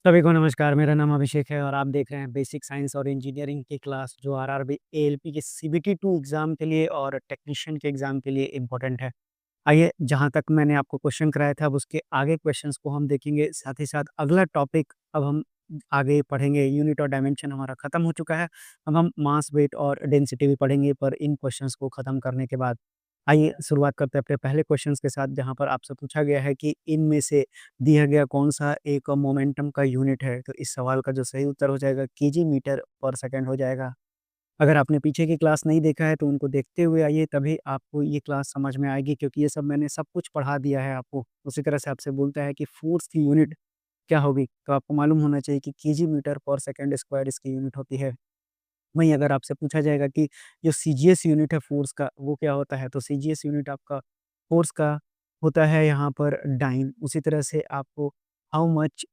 सभी को नमस्कार, मेरा नाम अभिषेक है और आप देख रहे हैं बेसिक साइंस और इंजीनियरिंग की क्लास जो आरआरबी एएलपी के सीबीटी 2 एग्ज़ाम के लिए और टेक्नीशियन के एग्ज़ाम के लिए इम्पोर्टेंट है। आइए, जहाँ तक मैंने आपको क्वेश्चन कराया था, अब उसके आगे क्वेश्चंस को हम देखेंगे। साथ ही साथ अगला टॉपिक अब हम आगे पढ़ेंगे। यूनिट और डायमेंशन हमारा खत्म हो चुका है। अब हम मास, वेट और डेंसिटी भी पढ़ेंगे पर इन क्वेश्चंस को खत्म करने के बाद। आइए शुरुआत करते हैं अपने पहले क्वेश्चंस के साथ, जहाँ पर आपसे पूछा गया है कि इनमें से दिया गया कौन-सा एक मोमेंटम का यूनिट है? तो इस सवाल का जो सही उत्तर हो जाएगा केजी मीटर पर सेकंड हो जाएगा। अगर आपने पीछे की क्लास नहीं देखा है तो उनको देखते हुए आइए, तभी आपको ये क्लास समझ में आएगी, क्योंकि ये सब मैंने सब कुछ पढ़ा दिया है आपको। उसी तरह से आपसे बोलता है कि फ़ोर्स की यूनिट क्या होगी? तो आपको मालूम होना चाहिए कि केजी मीटर पर सेकंड स्क्वायर इसकी यूनिट होती है। वहीं अगर आपसे पूछा जाएगा कि जो सीजीएस यूनिट है फ़ोर्स का, वो क्या होता है? तो सीजीएस यूनिट आपका फ़ोर्स का होता है यहाँ पर डाइन। उसी तरह से आपको how much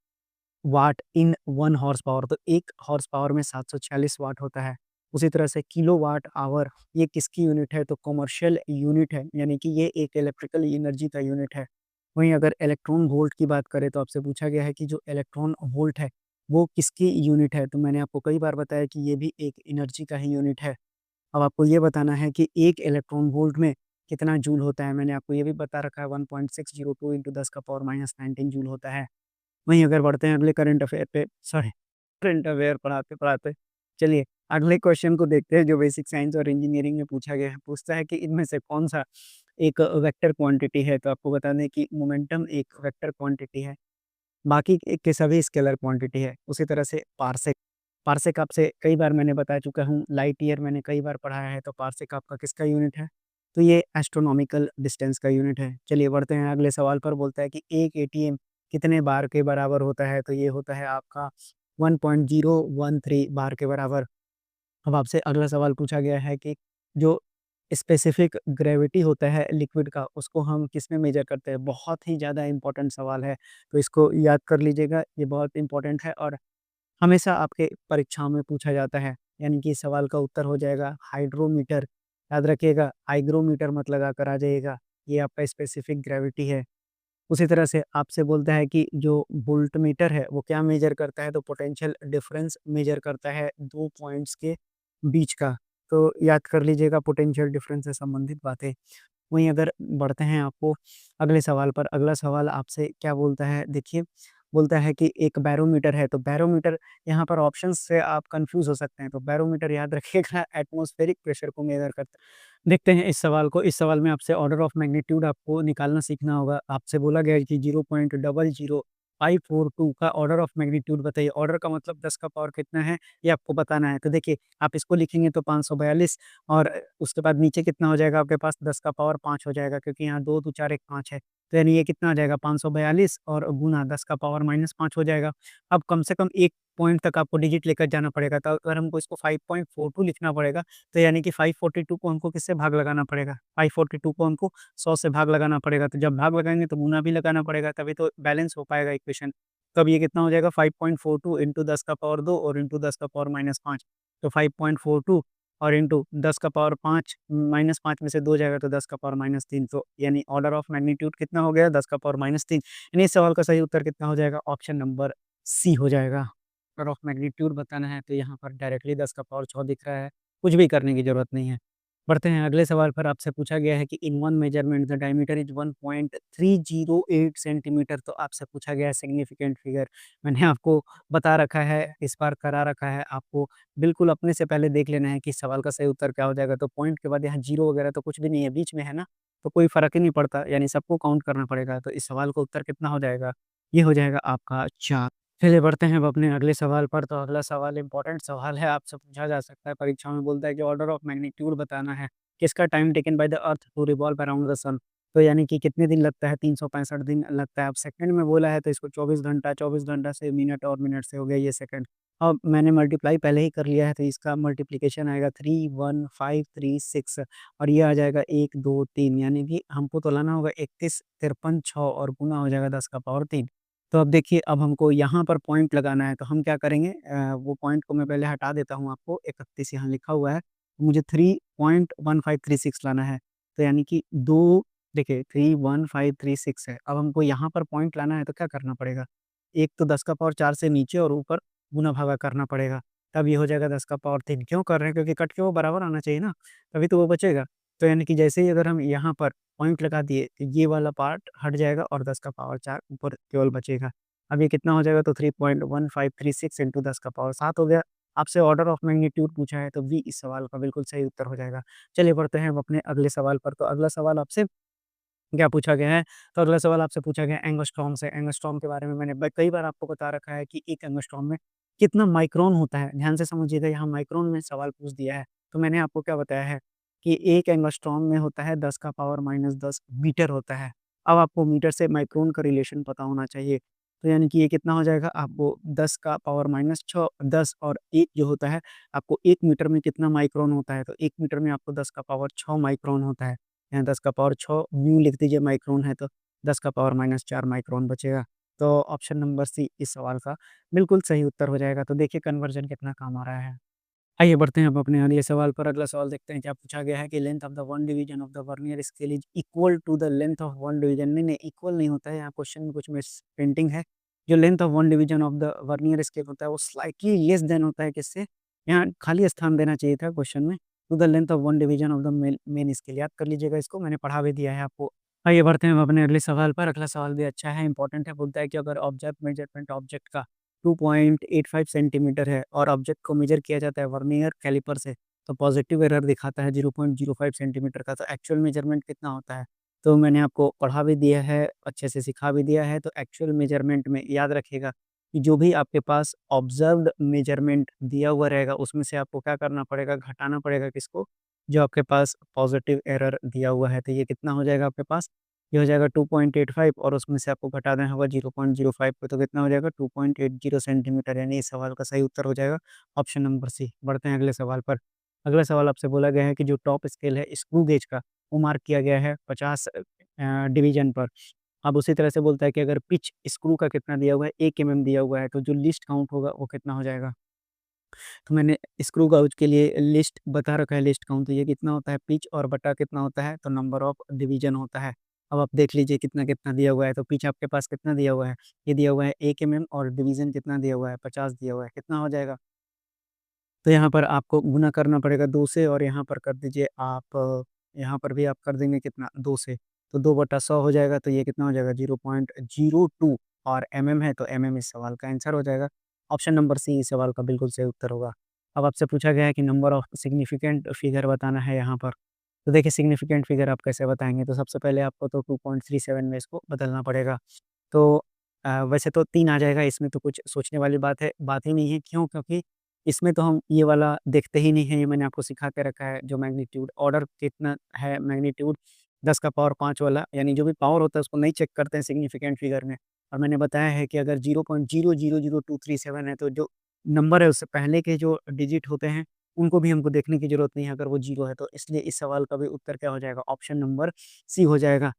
watt in 1 horse power, तो 1 हॉर्स पावर में 746 वाट होता है। उसी तरह से किलोवाट आवर, ये किसकी यूनिट है? तो कमर्शियल यूनिट है, यानी कि ये एक इलेक्ट्रिकल एनर्जी का यूनिट है। वहीं अगर इलेक्ट्रॉन वोल्ट की बात करें तो आपसे पूछा गया है कि जो इलेक्ट्रॉन वोल्ट है, वो किसकी यूनिट है? तो मैंने आपको कई बार बताया कि ये भी एक एनर्जी का ही यूनिट है। अब आपको ये बताना है कि 1 इलेक्ट्रॉन वोल्ट में कितना जूल होता है? मैंने आपको ये भी बता रखा है, 1.602 इंटू 10 का पावर माइनस 19 जूल होता है। वहीं अगर बढ़ते हैं अगले करंट अफेयर पे, सॉरी, करंट अफेयर पढ़ाते-पढ़ाते, चलिए अगले क्वेश्चन को देखते हैं जो बेसिक साइंस और इंजीनियरिंग में पूछा गया है। पूछता है कि इनमें से कौन-सा एक वेक्टर क्वांटिटी है? तो आपको बता दें कि मोमेंटम एक वेक्टर क्वांटिटी है, बाकी के सभी स्केलर क्वांटिटी है। उसी तरह से पारसेक, पारसेक आपसे कई बार मैंने बता चुका हूँ, लाइट ईयर मैंने कई बार पढ़ाया है, तो पारसेक आपका किसका यूनिट है? तो ये एस्ट्रोनॉमिकल डिस्टेंस का यूनिट है। चलिए बढ़ते हैं अगले सवाल पर। बोलता है कि 1 एटीएम कितने बार के बराबर होता है? तो ये होता है आपका 1.013 बार के बराबर। अब आपसे अगला सवाल पूछा गया है कि जो स्पेसिफिक ग्रेविटी होता है लिक्विड का, उसको हम किसमें मेजर करते हैं? बहुत ही ज़्यादा इम्पोर्टेंट सवाल है, तो इसको याद कर लीजिएगा, ये बहुत इम्पोर्टेंट है और हमेशा आपके परीक्षाओं में पूछा जाता है। यानी कि इस सवाल का उत्तर हो जाएगा हाइड्रोमीटर। याद रखिएगा, हाइग्रोमीटर मत लगा कर आ जाइएगा, ये आपका स्पेसिफिक ग्रेविटी है। उसी तरह से आपसे बोलता है कि जो वोल्टमीटर है वो क्या मेजर करता है? तो पोटेंशियल डिफरेंस मेजर करता है 2 पॉइंट्स के बीच का। तो याद कर लीजिएगा पोटेंशियल डिफरेंस से संबंधित बातें। वहीं अगर बढ़ते हैं आपको अगले सवाल पर, अगला सवाल आपसे क्या बोलता है देखिए, बोलता है कि एक बैरोमीटर है, तो बैरोमीटर यहाँ पर ऑप्शंस से आप कन्फ्यूज़ हो सकते हैं, तो बैरोमीटर याद रखिएगा एटमॉस्फेरिक प्रेशर को मेज़र करता है। देखते हैं इस सवाल को, इस सवाल में आपसे ऑर्डर ऑफ मैग्नीट्यूड आपको निकालना सीखना होगा। आपसे बोला गया है कि 0.00542 का ऑर्डर ऑफ मैग्नीट्यूड बताइए। ऑर्डर का मतलब 10 का पावर कितना है, ये आपको बताना है। तो देखिए, आप इसको लिखेंगे तो 542 और उसके बाद नीचे कितना हो जाएगा आपके पास, 10 का पावर 5 हो जाएगा, क्योंकि यहाँ 2 दो 4 1 5 है। तो यानी ये कितना आ जाएगा 542 और गुना 10 का पावर माइनस 5 हो जाएगा। अब कम से कम 1 पॉइंट तक आपको डिजिट लेकर जाना पड़ेगा, तो अगर हमको इसको 5.42 लिखना पड़ेगा, तो यानी कि 542 को हमको किससे भाग लगाना पड़ेगा? 542 को हमको 100 से भाग लगाना पड़ेगा, तो जब भाग लगाएँगे तो गुना भी लगाना पड़ेगा, तभी तो बैलेंस हो पाएगा इक्वेशन। तब ये कितना हो जाएगा 5.42 इंटू 10 का पावर 2 और इंटू 10 का पावर माइनस 5। तो 5.42 और इंटू 10 का पावर 5 माइनस 5 में से 2 जाएगा तो 10 का पावर माइनस 3, तो यानी ऑर्डर ऑफ मैग्नीट्यूड कितना हो गया 10 का पावर माइनस 3। यानी इस सवाल का सही उत्तर कितना हो जाएगा? ऑप्शन नंबर सी हो जाएगा। ऑर्डर ऑफ मैग्नीट्यूड बताना है तो यहाँ पर डायरेक्टली 10 का पावर 6 दिख रहा है, कुछ भी करने की ज़रूरत नहीं है। बढ़ते हैं अगले सवाल पर। आपसे पूछा गया है कि in one measurement the diameter is 1.308 centimetre, तो आपसे पूछा गया है सिग्निफिकेंट फिगर। मैंने आपको बता रखा है, इस बार करा रखा है आपको, बिल्कुल अपने से पहले देख लेना है कि इस सवाल का सही उत्तर क्या हो जाएगा। तो पॉइंट के बाद यहाँ ज़ीरो वगैरह तो कुछ भी नहीं है, बीच में है ना, तो कोई फ़र्क ही नहीं पड़ता, यानी सबको काउंट करना पड़ेगा। तो इस सवाल का उत्तर कितना हो जाएगा? ये हो जाएगा आपका 4। चलिए बढ़ते हैं अब अपने अगले सवाल पर। तो अगला सवाल इम्पोर्टेंट सवाल है, आपसे पूछा जा सकता है परीक्षा में। बोलता है कि ऑर्डर ऑफ मैग्नीट्यूड बताना है, किसका time taken by the earth to revolve around the sun. तो यानी कि कितने दिन लगता है? 365 दिन लगता है। अब सेकंड में बोला है तो इसको 24 घंटा, 24 घंटा से मिनट और मिनट से हो गया ये सेकंड। अब मैंने मल्टीप्लाई पहले ही कर लिया है, तो इसका मल्टीप्लिकेशन आएगा 31536 और ये आ जाएगा 1 2 3, यानी कि हमको तो लाना होगा 31 53 6 और गुना हो जाएगा 10 का पावर 3। तो अब देखिए, अब हमको यहाँ पर पॉइंट लगाना है, तो हम क्या करेंगे, वो पॉइंट को मैं पहले हटा देता हूँ, आपको 31 यहाँ लिखा हुआ है, मुझे 3.1536 लाना है। तो यानी कि 2, देखिए 31536 है, अब हमको यहाँ पर पॉइंट लाना है तो क्या करना पड़ेगा? एक तो 10 का पावर 4 से नीचे और ऊपर गुना भागा करना पड़ेगा, तब ये हो जाएगा 10 का पावर 3। क्यों कर रहे हैं? क्योंकि कट के वो बराबर आना चाहिए ना, तभी तो वो बचेगा। तो यानी कि जैसे ही अगर हम यहाँ पर पॉइंट लगा दिए, तो ये वाला पार्ट हट जाएगा और 10 का पावर 4 ऊपर केवल बचेगा। अब ये कितना हो जाएगा? तो 3.1536 इंटू 10 का पावर 7 हो गया। आपसे ऑर्डर ऑफ मैग्नीट्यूड पूछा है, तो बी इस सवाल का बिल्कुल सही उत्तर हो जाएगा। चलिए बढ़ते हैं अब अपने अगले सवाल पर। तो अगला सवाल आपसे क्या पूछा गया है? तो अगला सवाल आपसे पूछा गया है एंगस्ट्रॉम से। एंगस्ट्रॉम के बारे में मैंने कई बार आपको बता रखा है कि एक एंगस्ट्रॉम में कितना माइक्रोन होता है। ध्यान से समझिएगा, यहाँ माइक्रोन में सवाल पूछ दिया है। तो मैंने आपको क्या बताया है कि एक एंगस्ट्रॉम में होता है 10 का पावर माइनस 10 मीटर होता है। अब आपको मीटर से माइक्रोन का रिलेशन पता होना चाहिए। तो यानी कि ये कितना हो जाएगा? आपको 10 का पावर माइनस 6, 10 और 1 जो होता है, आपको 1 मीटर में कितना माइक्रोन होता है? तो 1 मीटर में आपको 10 का पावर 6 माइक्रोन होता है। यहाँ 10 का पावर 6 म्यू लिख दीजिए, माइक्रोन है तो 10 का पावर माइनस 4 माइक्रोन बचेगा। तो ऑप्शन नंबर सी इस सवाल का बिल्कुल सही उत्तर हो जाएगा। तो देखिए कन्वर्जन कितना काम आ रहा है। आइए बढ़ते हैं अब अपने अगले सवाल पर। अगला सवाल देखते हैं क्या पूछा गया है कि length of the one division of the vernier scale is equal to the length of one division. नहीं, नहीं, इक्वल नहीं होता है, यहाँ क्वेश्चन में कुछ मिस प्रिंटिंग है। जो length of one division of the vernier scale होता है वो स्लाइटली लेस देन होता है किससे? यहाँ खाली स्थान देना चाहिए था क्वेश्चन में। To the length of one division of the main scale, याद कर लीजिएगा इसको, मैंने पढ़ा भी दिया है आपको। आइए बढ़ते हैं अब अपने अगले सवाल पर। अगला सवाल भी अच्छा है, इंपॉर्टेंट है। बोलता है कि अगर ऑब्जेक्ट मेजरमेंट ऑब्जेक्ट का 2.85 सेंटीमीटर है और ऑब्जेक्ट को मेजर किया जाता है वर्नियर कैलिपर से, तो पॉजिटिव एरर दिखाता है 0.05 सेंटीमीटर का। तो एक्चुअल मेजरमेंट कितना होता है? तो मैंने आपको पढ़ा भी दिया है, अच्छे से सिखा भी दिया है। तो एक्चुअल मेजरमेंट में याद रखिएगा कि जो भी आपके पास ऑब्जर्व्ड मेजरमेंट दिया हुआ रहेगा, उसमें से आपको क्या करना पड़ेगा? घटाना पड़ेगा किसको? जो आपके पास पॉजिटिव एरर दिया हुआ है। तो ये कितना हो जाएगा आपके पास? ये हो जाएगा 2.85 और उसमें से आपको घटा देना होगा 0.05 पे, तो कितना हो जाएगा? 2.80 सेंटीमीटर, यानी इस सवाल का सही उत्तर हो जाएगा ऑप्शन नंबर सी। बढ़ते हैं अगले सवाल पर। अगला सवाल आपसे बोला गया है कि जो टॉप स्केल है स्क्रू गेज का, वो मार्क किया गया है 50 डिवीजन पर। अब उसी तरह से बोलता है कि अगर पिच स्क्रू का कितना दिया हुआ है? 1 mm दिया हुआ है, तो जो लीस्ट काउंट होगा वो कितना हो जाएगा? तो मैंने स्क्रू गाउज के लिए लिस्ट बता रखा है, लिस्ट काउंट। तो ये कितना होता है? पिच और बटा कितना होता है? तो नंबर ऑफ डिवीजन होता है। अब आप देख लीजिए कितना-कितना दिया हुआ है। तो पिच आपके पास कितना दिया हुआ है? ये दिया हुआ है 1 mm और डिवीजन कितना दिया हुआ है? 50 दिया हुआ है। कितना हो जाएगा? तो यहाँ पर आपको गुना करना पड़ेगा 2 से और यहाँ पर कर दीजिए आप, यहाँ पर भी आप कर देंगे कितना? 2 से। तो 2/100 हो जाएगा, तो ये कितना हो जाएगा? 0.02 और mm है, तो mm इस सवाल का आंसर हो जाएगा। ऑप्शन नंबर सी इस सवाल का बिल्कुल सही उत्तर होगा। अब आपसे पूछा गया है कि नंबर ऑफ सिग्निफिकेंट फिगर बताना है यहाँ पर। तो देखिए सिग्निफिकेंट फिगर आप कैसे बताएँगे? तो सबसे पहले आपको तो 2.37 में इसको बदलना पड़ेगा। तो वैसे तो 3 आ जाएगा, इसमें तो कुछ सोचने वाली बात ही नहीं है। क्यों? क्योंकि इसमें तो हम ये वाला देखते ही नहीं है, ये मैंने आपको सिखा के रखा है, जो मैग्नीट्यूड ऑर्डर कितना है मैग्नीट्यूड 10 का पावर 5 वाला, यानी जो भी पावर होता है उसको नहीं चेक करते हैं सिग्निफिकेंट फिगर में। और मैंने बताया है कि अगर 0.000237 है, तो जो नंबर है उससे पहले के जो डिजिट होते हैं, उनको भी हमको देखने की ज़रूरत नहीं है अगर वो 0 है तो। इसलिए इस सवाल का भी उत्तर क्या हो जाएगा? ऑप्शन नंबर सी हो जाएगा।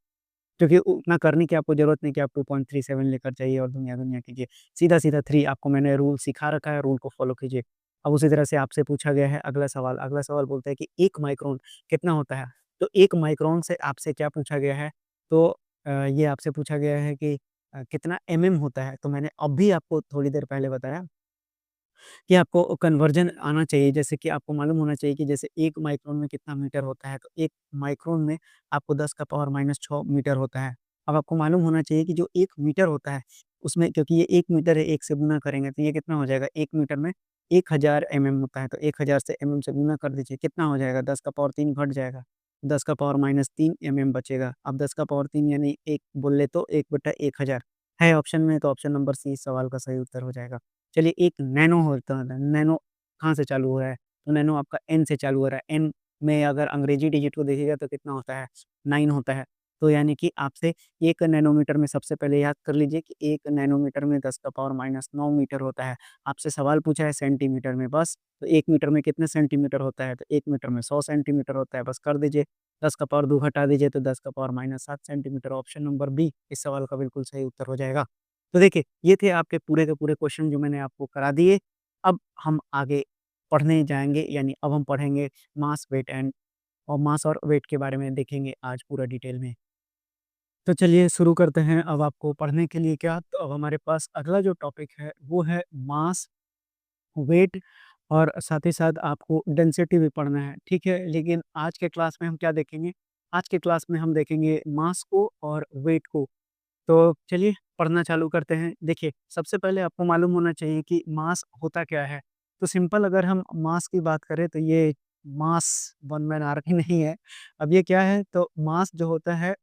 क्योंकि उतना करने की आपको ज़रूरत नहीं कि आप 2.37 लेकर जाइए और दुनिया-दुनिया कीजिए। सीधा-सीधा 3 आपको मैंने रूल सिखा रखा है, रूल को फ़ॉलो कीजिए। अब उसी तरह से आपसे पूछा गया है अगला सवाल बोलता है कि 1 माइक्रोन कितना होता है? तो 1 माइक्रोन से आपसे क्या पूछा गया है? तो ये आपसे पूछा गया है कि कितना एमएम होता है? तो मैंने अभी आपको थोड़ी देर पहले बताया कि आपको कन्वर्जन आना चाहिए, जैसे कि आपको मालूम होना चाहिए कि जैसे 1 माइक्रोन में कितना मीटर होता है, तो 1 माइक्रोन में आपको 10 का पावर माइनस 6 मीटर होता है। अब आपको मालूम होना चाहिए कि जो 1 मीटर होता है, उसमें क्योंकि ये 1 मीटर है, 1 से गुना करेंगे तो ये कितना हो जाएगा? 1 मीटर में 1000 एमएम होता है, तो 1000 से एमएम से गुना कर दीजिए, कितना हो जाएगा? 10 का पावर 3 घट जाएगा, 10 का पावर माइनस 3 एमएम बचेगा। अब 10 का पावर 3 यानी 1 बोल ले तो 1/1000 है ऑप्शन में, तो ऑप्शन नंबर सी इस सवाल का सही उत्तर हो जाएगा। चलिए एक नैनो होता है, नैनो कहाँ से चालू हो रहा है? तो नैनो आपका एन से चालू हो रहा है। एन में अगर अंग्रेजी डिजिट को देखिएगा तो कितना होता है? 9 होता है। तो यानी कि आपसे 1 नैनोमीटर में सबसे पहले याद कर लीजिए कि 1 नैनोमीटर में 10 का पावर माइनस 9 मीटर होता है। आपसे सवाल पूछा है सेंटीमीटर में बस, तो 1 मीटर में कितने सेंटीमीटर होता है? तो 1 मीटर में 100 सेंटीमीटर होता है, बस कर दीजिए। 10 का पावर 2 घटा दीजिए तो 10 का power minus 7 centimetre. Option number B इस सवाल का बिल्कुल सही उत्तर हो जाएगा। तो देखिए, ये थे आपके पूरे के पूरे क्वेश्चन जो मैंने आपको करा दिए। अब हम आगे पढ़ने जाएँगे, यानी अब हम पढ़ेंगे मास, वेट और मास और वेट के बारे में देखेंगे आज पूरा डिटेल में। तो चलिए शुरू करते हैं। अब आपको पढ़ने के लिए क्या, तो अब हमारे पास अगला जो टॉपिक है वो है मास, वेट और साथ ही साथ आपको डेंसिटी भी पढ़ना है, ठीक है? लेकिन आज के क्लास में हम क्या देखेंगे? आज के क्लास में हम देखेंगे मास को और वेट को। तो चलिए पढ़ना चालू करते हैं। देखिए, सबसे पहले आपको मालूम होना चाहिए कि मास होता क्या है? तो सिंपल अगर हम मास की बात करें तो ये मास वन मैन आर्मी नहीं है। अब ये क्या है? तो मास जो होता है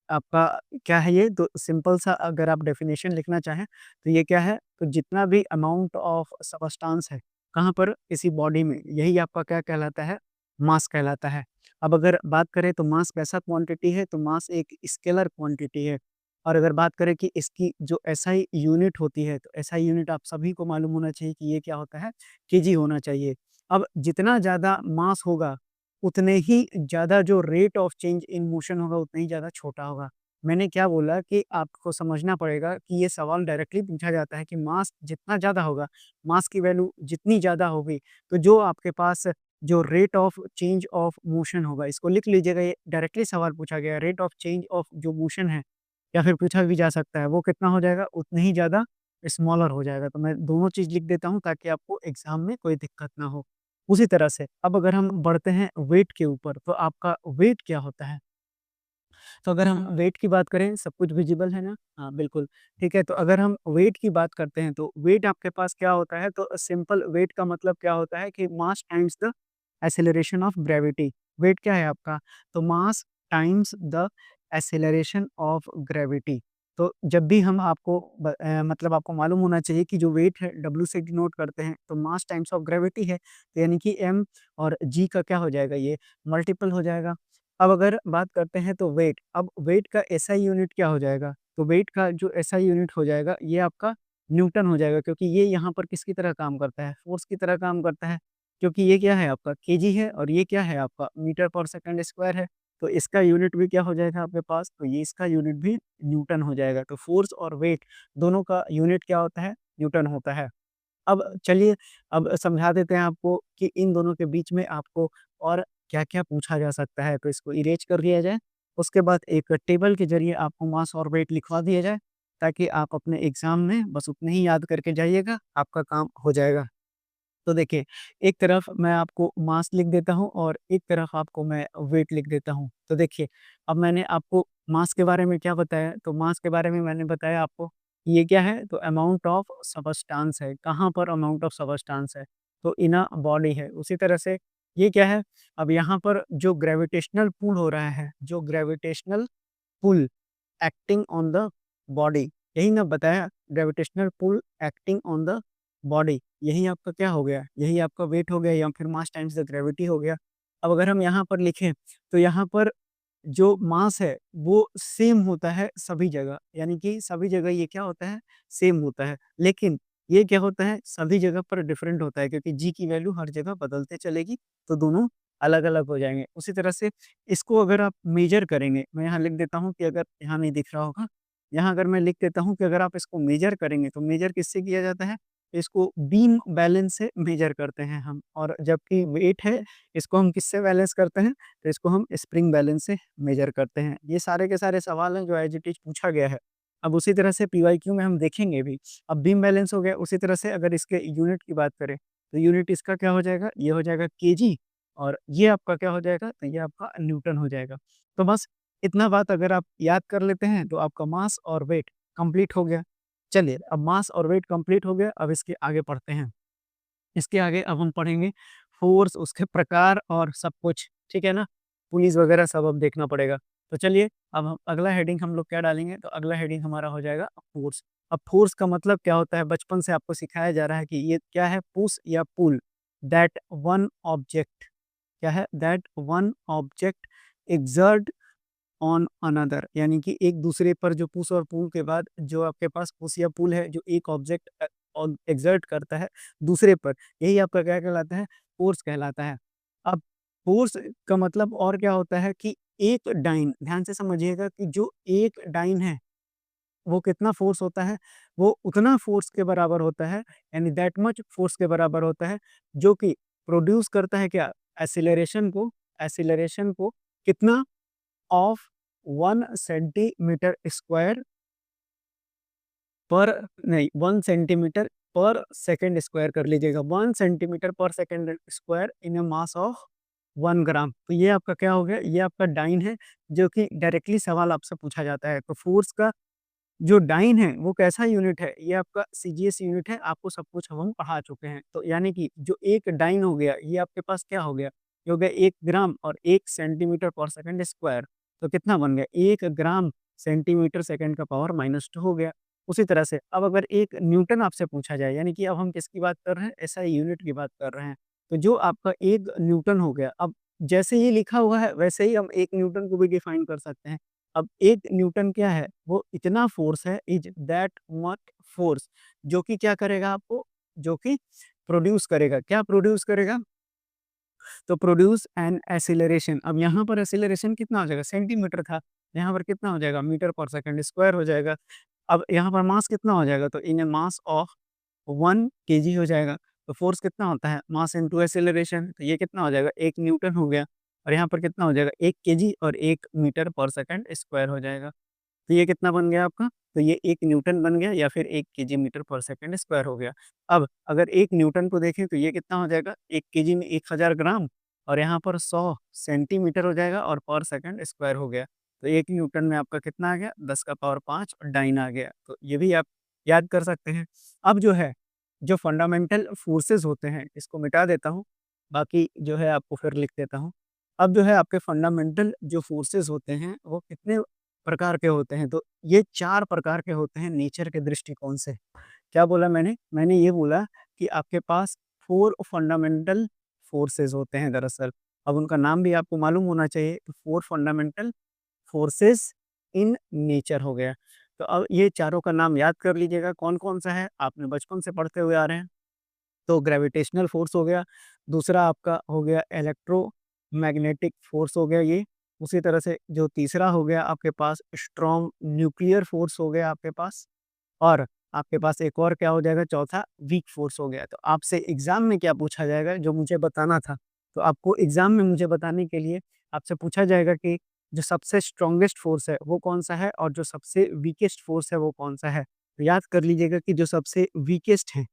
आपका क्या है ये? तो सिंपल सा अगर आप डेफिनेशन लिखना चाहें, तो ये क्या है? तो जितना भी अमाउंट ऑफ सब्सटेंस है, कहाँ पर? किसी बॉडी में, यही आपका क्या कहलाता है? मास कहलाता है। अब अगर बात करें तो मास कैसा क्वांटिटी है? तो मास एक स्केलर क्वांटिटी है। और अगर बात करें कि इसकी जो एसआई यूनिट होती है, तो एसआई यूनिट आप सभी को मालूम होना चाहिए कि ये क्या होता है? केजी होना चाहिए। अब जितना ज़्यादा मास होगा, उतने ही ज़्यादा जो rate of change in motion होगा, उतना ही ज़्यादा छोटा होगा। मैंने क्या बोला कि आपको समझना पड़ेगा कि ये सवाल डायरेक्टली पूछा जाता है कि मास जितना ज़्यादा होगा, मास की वैल्यू जितनी ज़्यादा होगी, तो जो आपके पास जो rate of change of motion होगा, इसको लिख लीजिएगा, ये डायरेक्टली सवाल पूछा गया है। रेट ऑफ चेंज ऑफ जो मोशन है या फिर पूछा भी जा सकता है, वो कितना हो जाएगा? उतना ही ज़्यादा स्मॉलर हो जाएगा। तो मैं दोनों चीज़ लिख देता हूँ ताकि आपको एग्ज़ाम में कोई दिक्कत ना हो। उसी तरह से अब अगर हम बढ़ते हैं वेट के ऊपर, तो आपका वेट क्या होता है? तो अगर हम वेट की बात करें, सब कुछ विज़िबल है ना? हाँ, बिल्कुल, ठीक है। तो अगर हम वेट की बात करते हैं, तो वेट आपके पास क्या होता है? तो सिंपल वेट का मतलब क्या होता है कि mass times the acceleration of gravity. Weight क्या है आपका? तो mass times the acceleration of gravity. तो जब भी हम आपको मतलब आपको मालूम होना चाहिए कि जो वेट है डब्ल्यू से डिनोट करते हैं, तो मास टाइम्स ऑफ ग्रेविटी है, तो यानी कि एम और जी का क्या हो जाएगा? ये मल्टीपल हो जाएगा। अब अगर बात करते हैं तो वेट, अब वेट का एसआई यूनिट क्या हो जाएगा? तो वेट का जो एसआई यूनिट हो जाएगा, ये आपका न्यूटन हो जाएगा, क्योंकि ये यहाँ पर किसकी तरह काम करता है? फ़ोर्स की तरह काम करता है, क्योंकि ये क्या है आपका? केजी है और ये क्या है आपका? मीटर पर सेकंड स्क्वायर है। तो इसका यूनिट भी क्या हो जाएगा आपके पास? तो ये इसका यूनिट भी न्यूटन हो जाएगा। तो फ़ोर्स और वेट दोनों का यूनिट क्या होता है? न्यूटन होता है। अब चलिए, अब समझा देते हैं आपको कि इन दोनों के बीच में आपको और क्या-क्या पूछा जा सकता है, तो इसको इरेज़ कर दिया जाए। उसके बाद एक टेबल के ज़रिए आपको मास और वेट लिखवा दिया जाए, ताकि आप अपने एग्ज़ाम में बस उतने ही याद करके जाइएगा, आपका काम हो जाएगा। तो देखिए, एक तरफ मैं आपको मास लिख देता हूँ और एक तरफ आपको मैं वेट लिख देता हूँ। तो देखिए, अब मैंने आपको मास के बारे में क्या बताया? तो मास के बारे में मैंने बताया आपको, ये क्या है? तो अमाउंट ऑफ सबस्टेंस है। कहाँ पर अमाउंट ऑफ सबस्टेंस है? तो इन अ बॉडी है। उसी तरह से ये क्या है? अब यहाँ पर जो ग्रेविटेशनल पुल हो रहा है, जो gravitational pull acting on the body, यही ना बताया? Gravitational pull acting on the body, यही आपका क्या हो गया? यही आपका वेट हो गया या फिर मास टाइम्स द ग्रेविटी हो गया। अब अगर हम यहाँ पर लिखें, तो यहाँ पर जो मास है वो सेम होता है सभी जगह, यानी कि सभी जगह ये क्या होता है? सेम होता है। लेकिन ये क्या होता है? सभी जगह पर डिफरेंट होता है, क्योंकि जी की वैल्यू हर जगह बदलते चलेगी, तो दोनों अलग-अलग हो जाएँगे। उसी तरह से इसको अगर आप मेज़र करेंगे, मैं यहाँ लिख देता हूँ कि अगर यहाँ नहीं दिख रहा होगा, यहाँ अगर मैं लिख देता हूँ कि अगर आप इसको मेज़र करेंगे, तो मेज़र किससे किया जाता है? इसको बीम बैलेंस से मेज़र करते हैं हम, और जबकि वेट है, इसको हम किससे बैलेंस करते हैं? तो इसको हम स्प्रिंग बैलेंस से मेज़र करते हैं। ये सारे के सारे सवाल हैं जो एज़ इट इज़ पूछा गया है। अब उसी तरह से पीवाईक्यू में हम देखेंगे भी। अब बीम बैलेंस हो गया, उसी तरह से अगर इसके यूनिट की बात करें, तो यूनिट इसका क्या हो जाएगा? ये हो जाएगा केजी, और ये आपका क्या हो जाएगा? तो ये आपका न्यूटन हो जाएगा। तो बस इतना बात अगर आप याद कर लेते हैं, तो आपका मास और वेट कंप्लीट हो गया। चलिए, अब मास और वेट कंप्लीट हो गया, अब इसके आगे पढ़ते हैं। इसके आगे अब हम पढ़ेंगे फ़ोर्स, उसके प्रकार और सब कुछ, ठीक है ना? पुलिस वगैरह सब अब देखना पड़ेगा। तो चलिए, अब हम अगला हेडिंग हम लोग क्या डालेंगे? तो अगला हेडिंग हमारा हो जाएगा फ़ोर्स। अब फ़ोर्स का मतलब क्या होता है? बचपन से आपको सिखाया जा रहा है कि ये क्या है? पुश या पुल, दैट वन ऑब्जेक्ट, क्या है? That one object exert on another, यानी कि एक दूसरे पर जो पुश और पुल के बाद जो आपके पास पुश या पुल है, जो एक ऑब्जेक्ट एक्सर्ट करता है दूसरे पर, यही आपका क्या कहलाता है? फोर्स कहलाता है। अब फोर्स का मतलब और क्या होता है कि एक डाइन, ध्यान से समझिएगा कि जो एक डाइन है, वो कितना फोर्स होता है? वो उतना फोर्स के बराबर होता है, यानी दैट मच फोर्स के बराबर होता है, जो कि प्रोड्यूस करता है क्या? एक्सीलरेशन को, एक्सीलरेशन को कितना? ऑफ 1 सेंटीमीटर स्क्वायर पर नहीं 1 सेंटीमीटर पर सेकंड स्क्वायर कर लीजिएगा, 1 सेंटीमीटर पर second square in a mass of 1 ग्राम। तो ये आपका क्या हो गया? ये आपका डाइन है, जो कि डायरेक्टली सवाल आपसे पूछा जाता है। तो फोर्स का जो डाइन है वो कैसा यूनिट है? ये आपका सीजीएस यूनिट है, आपको सब कुछ हम पढ़ा चुके हैं। तो यानी कि जो एक डाइन हो गया, ये आपके पास क्या हो गया? ये हो गया 1 ग्राम और 1 सेंटीमीटर पर सेकंड स्क्वायर। तो कितना बन गया? 1 ग्राम सेंटीमीटर सेकंड का पावर -2 हो गया। उसी तरह से अब अगर 1 न्यूटन आपसे पूछा जाए, यानी कि अब हम किसकी बात कर रहे हैं? एसआई यूनिट की बात कर रहे हैं। तो जो आपका 1 न्यूटन हो गया, अब जैसे ही लिखा हुआ है वैसे ही हम 1 न्यूटन को भी डिफाइन कर सकते हैं। अब 1 न्यूटन क्या है? वो इतना फ़ोर्स है, इज़ दैट मच फ़ोर्स, जो कि क्या करेगा आपको? जो कि प्रोड्यूस करेगा। क्या प्रोड्यूस करेगा? तो प्रोड्यूस एन एक्सेलरेशन। अब यहाँ पर एक्सेलरेशन कितना हो जाएगा? सेंटीमीटर था, यहाँ पर कितना हो जाएगा? मीटर पर सेकंड स्क्वायर हो जाएगा। अब यहाँ पर मास कितना हो जाएगा? तो इन अ मास ऑफ 1 केजी हो जाएगा। तो फ़ोर्स कितना होता है? Mass into acceleration. तो ये कितना हो जाएगा? 1 न्यूटन हो गया और यहाँ पर कितना हो जाएगा? 1 केजी और 1 मीटर पर सेकंड स्क्वायर हो जाएगा। तो ये कितना बन गया आपका? तो ये 1 न्यूटन बन गया या फिर 1 केजी मीटर पर सेकंड स्क्वायर हो गया। अब अगर 1 न्यूटन को देखें तो ये कितना हो जाएगा? 1 केजी में 1000 ग्राम और यहाँ पर 100 सेंटीमीटर हो जाएगा और पर सेकंड स्क्वायर हो गया। तो 1 न्यूटन में आपका कितना आ गया? 10 का पावर 5 और डाइन आ गया। तो ये भी आप याद कर सकते हैं। अब जो है, जो फंडामेंटल फोर्सेज़ होते हैं, इसको मिटा देता हूँ, बाकी जो है आपको फिर लिख देता हूँ। अब जो है आपके फंडामेंटल जो फोर्सेज़ होते हैं, वो कितने प्रकार के होते हैं? तो ये 4 प्रकार के होते हैं नेचर के दृष्टिकोण से। क्या बोला मैंने? मैंने ये बोला कि आपके पास 4 फंडामेंटल फोर्सेस होते हैं दरअसल। अब उनका नाम भी आपको मालूम होना चाहिए। तो 4 फंडामेंटल फोर्सेस इन नेचर हो गया। तो अब ये चारों का नाम याद कर लीजिएगा कौन-कौन सा है, आपने बचपन से पढ़ते हुए आ रहे हैं। तो ग्रेविटेशनल फ़ोर्स हो गया, दूसरा आपका हो गया इलेक्ट्रोमैग्नेटिक फ़ोर्स हो गया ये, उसी तरह से जो तीसरा हो गया आपके पास स्ट्रॉन्ग न्यूक्लियर फ़ोर्स हो गया आपके पास और आपके पास एक और क्या हो जाएगा चौथा वीक फ़ोर्स हो गया। तो आपसे एग्ज़ाम में क्या पूछा जाएगा जो मुझे बताना था, तो आपको एग्ज़ाम में मुझे बताने के लिए आपसे पूछा जाएगा कि जो सबसे स्ट्रॉन्गेस्ट फ़ोर्स है वो कौन-सा है और जो सबसे वीकेस्ट फ़ोर्स है वो कौन-सा है। तो याद कर लीजिएगा कि जो सबसे वीकेस्ट है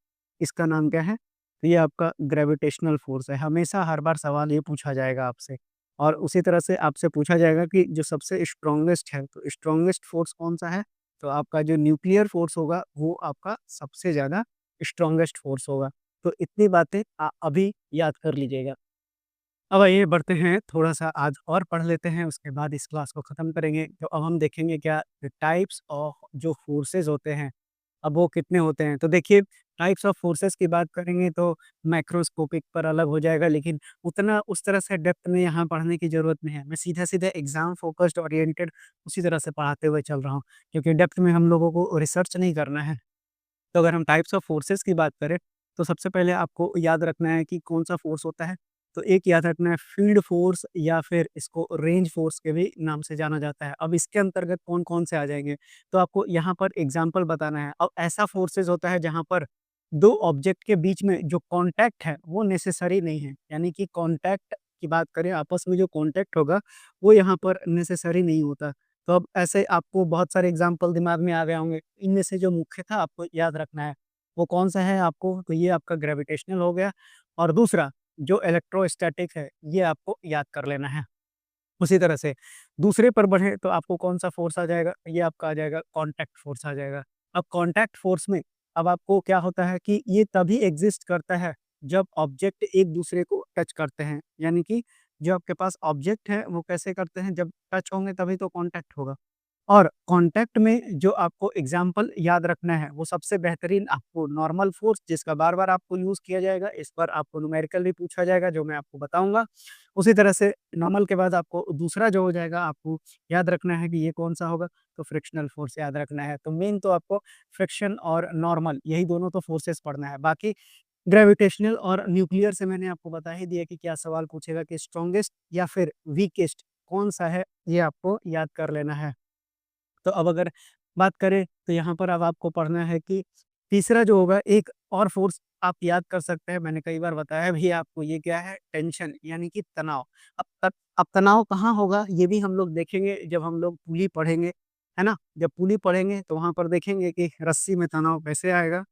इसका नाम क्या है? तो ये आपका ग्रेविटेशनल फ़ोर्स है। हमेशा हर बार सवाल ये पूछा जाएगा आपसे और उसी तरह से आपसे पूछा जाएगा कि जो सबसे स्ट्रॉन्गेस्ट है, तो स्ट्रॉन्गेस्ट फ़ोर्स कौन-सा है? तो आपका जो न्यूक्लियर फ़ोर्स होगा, वो आपका सबसे ज़्यादा स्ट्रॉन्गेस्ट फ़ोर्स होगा। तो इतनी बातें अभी याद कर लीजिएगा। अब आइए बढ़ते हैं, थोड़ा-सा आज और पढ़ लेते हैं, उसके बाद इस क्लास को ख़त्म करेंगे। तो अब हम देखेंगे क्या टाइप्स ऑफ जो फ़ोर्सेज़ होते हैं, अब वो कितने होते हैं। तो देखिए टाइप्स ऑफ फ़ोर्सेज़ की बात करेंगे तो मैक्रोस्कोपिक पर अलग हो जाएगा, लेकिन उतना उस तरह से डेप्थ में यहाँ पढ़ने की ज़रूरत नहीं है। मैं सीधा-सीधा एग्ज़ाम फ़ोकस्ड ओरिएंटेड उसी तरह से पढ़ाते हुए चल रहा हूँ, क्योंकि डेप्थ में हम लोगों को रिसर्च नहीं करना है। तो अगर हम टाइप्स ऑफ फोर्सेस की बात करें, तो सबसे पहले आपको याद रखना है कि कौन-सा फोर्स होता है। तो एक याद रखना है फील्ड फोर्स या फिर इसको रेंज फोर्स के भी नाम से जाना जाता है। अब इसके अंतर्गत कौन-कौन से आ जाएँगे, तो आपको यहाँ पर एग्ज़ाम्पल बताना है। अब ऐसा फोर्सेस होता है जहाँ पर 2 ऑब्जेक्ट के बीच में जो कॉन्टैक्ट है, वो नेसेसरी नहीं है। यानी कि कॉन्टैक्ट की बात करें, आपस में जो कॉन्टैक्ट होगा, वो यहाँ पर नेसेसरी नहीं होता। तो अब ऐसे आपको बहुत सारे एग्ज़ाम्पल दिमाग में आ गए होंगे। इनमें से जो मुख्य था आपको याद रखना है, वो कौन-सा है आपको, तो ये आपका ग्रेविटेशनल हो गया और दूसरा जो इलेक्ट्रोस्टैटिक है, ये आपको याद कर लेना है। उसी तरह से दूसरे पर बढ़े तो आपको कौन-सा फ़ोर्स आ जाएगा, ये आपका आ जाएगा कॉन्टैक्ट फ़ोर्स आ जाएगा। अब कॉन्टैक्ट फ़ोर्स में अब आपको क्या होता है कि ये तभी एग्ज़िस्ट करता है जब ऑब्जेक्ट एक-दूसरे को टच करते हैं। यानी कि जो आपके पास ऑब्जेक्ट है वो कैसे करते हैं, जब टच होंगे तभी तो कॉन्टैक्ट होगा। और कॉन्टैक्ट में जो आपको एग्ज़ाम्पल याद रखना है, वो सबसे बेहतरीन आपको नॉर्मल फ़ोर्स जिसका बार-बार आपको यूज़ किया जाएगा, इस पर आपको न्यूमेरिकल भी पूछा जाएगा जो मैं आपको बताऊँगा। उसी तरह से नॉर्मल के बाद आपको दूसरा जो हो जाएगा आपको याद रखना है कि ये कौन-सा होगा, तो फ्रिक्शनल फ़ोर्स याद रखना है। तो मेन तो आपको फ्रिक्शन और नॉर्मल यही दोनों तो फ़ोर्सेस पढ़ना है। बाकी ग्रेविटेशनल और न्यूक्लियर से मैंने आपको बता ही दिया कि क्या सवाल पूछेगा कि स्ट्रॉन्गेस्ट या फिर वीकेस्ट कौन-सा है, ये आपको याद कर लेना है। तो अब अगर बात करें तो यहाँ पर अब आपको पढ़ना है कि तीसरा जो होगा एक और फ़ोर्स आप याद कर सकते हैं, मैंने कई बार बताया भी है आपको, ये क्या है? टेंशन यानी कि तनाव। अब तनाव कहाँ होगा ये भी हम लोग देखेंगे जब हम लोग पुली पढ़ेंगे, है ना? जब पुली पढ़ेंगे तो वहाँ पर देखेंगे कि रस्सी में तनाव कैसे आएगा,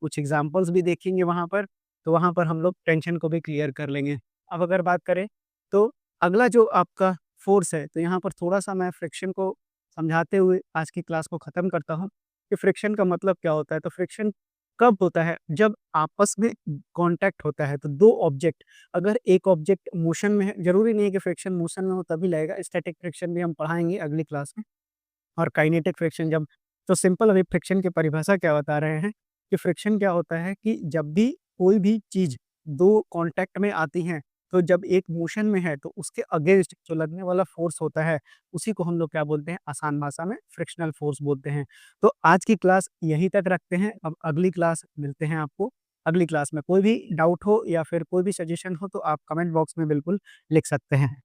कुछ एग्ज़ाम्पल्स भी देखेंगे वहाँ पर, तो वहाँ पर हम लोग टेंशन को भी क्लियर कर लेंगे। अब अगर बात करें तो अगला जो आपका फ़ोर्स है, तो यहाँ पर थोड़ा-सा मैं फ्रिक्शन को समझाते हुए आज की क्लास को ख़त्म करता हूँ, कि फ्रिक्शन का मतलब क्या होता है? तो फ्रिक्शन कब होता है? जब आपस में कॉन्टैक्ट होता है, तो 2 ऑब्जेक्ट, अगर एक ऑब्जेक्ट मोशन में है, ज़रूरी नहीं है कि फ्रिक्शन मोशन में हो तभी लगेगा, स्टैटिक फ्रिक्शन भी हम पढ़ाएँगे अगली क्लास में। और काइनेटिक फ्रिक्शन जब, तो सिंपल अभी फ्रिक्शन की परिभाषा क्या बता रहे हैं कि फ्रिक्शन क्या होता है कि जब भी कोई भी चीज़ 2 कॉन्टैक्ट में आती हैं, तो जब एक मोशन में है तो उसके अगेंस्ट जो लगने वाला फ़ोर्स होता है, उसी को हम लोग क्या बोलते हैं? आसान भाषा में फ्रिक्शनल फ़ोर्स बोलते हैं। तो आज की क्लास यहीं तक रखते हैं, अब अगली क्लास मिलते हैं आपको अगली क्लास में। कोई भी डाउट हो या फिर कोई भी सजेशन हो तो आप कमेंट बॉक्स में बिल्कुल लिख सकते हैं।